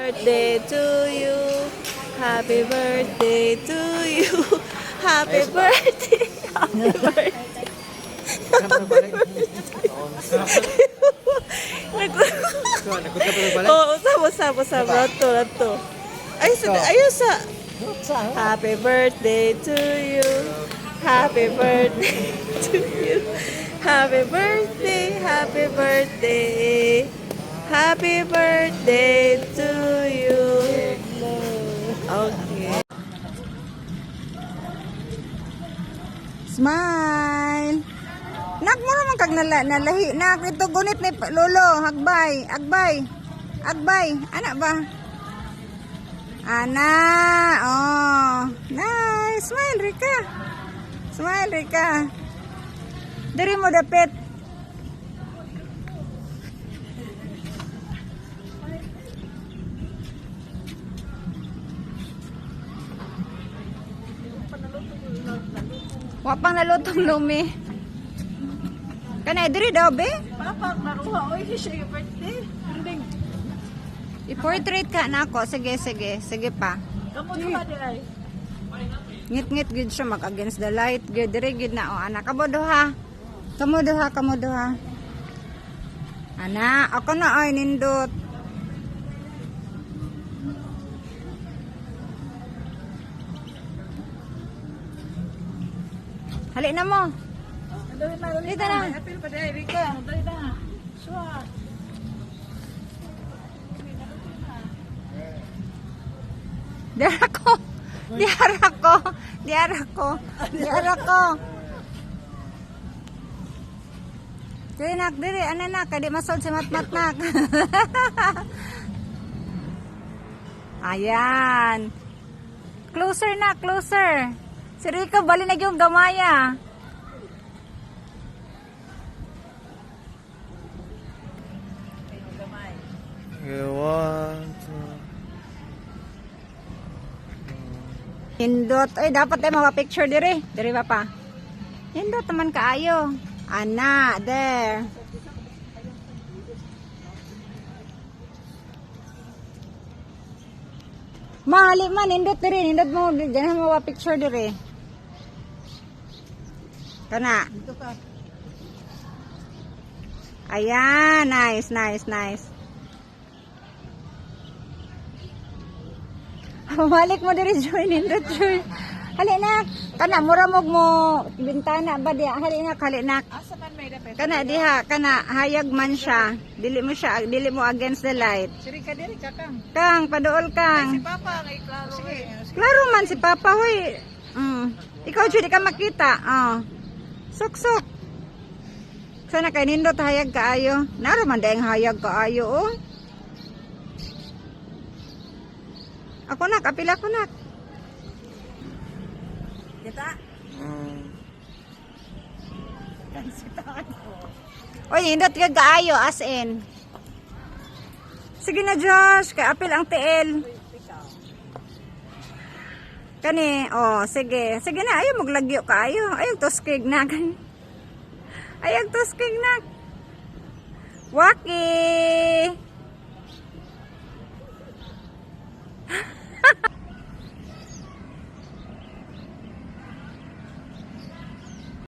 Birthday to you. Happy birthday to you. Happy birthday. Happy birthday. Oh, usap. Rato. Ayos sa. Happy birthday to you. Happy birthday to you. Happy birthday. Happy birthday. Happy birthday to you. Okay. Smile. Nak mo naman kag nalahi. Nak, ito gunit ni Lolo. Agbay. Anak ba? Ana. Oh. Nice. Smile, Rika. Dari mo dapit. Wapang nalutong lumi. Kanay diri daw be? Papa, nakuha. Oy, siya yung birthday. I-portrait ka na ako. Sige pa. Kamu duha di ay. Ngit gid siya mag against the light. Gid diri gid na o anak. Kamo duha. Ana, ako na ay nindot. Hali na mo. Dito na. Apil pa dai, Rika. Dali na. Sure. Diara ko. Diri nak, ano nak, kadi masod si matmat nak. Ayan. Closer. Si Rico, bali na yung gamaya. Hindot. Ay, dapat ay mapapicture diri. Diri ba pa? Hindot naman kaayo. Ana, there. Mahali man, hindot diri. Hindot mo, dyan mo mapapicture diri. Kana. Ayan, nice. Malik mo diri join nindot joy. Hali nak, kana mura mo bintana ba diha? Hali nak. Asa man may dapit? Kana diha, kana hayag man siya. Dili mo against the light. Si Rika diri ka kang. Kang paduol Si kang. Papa ngay klaro. Sige. Klaro man si Papa hoy. Ikaw jud di ka makita. Suksok. Sana kay nindot hayag kaayo. Naro man daing hayag kaayo oh. Ako nak, apila ko nak. Kita. Oy, hindot ka kaayo as in. Sige na Josh, kay apil ang TL. Kani, sige. Sige na, ayaw maglagyo kaayo. Ayaw tuskig na. Ayaw tuskig na. Waki.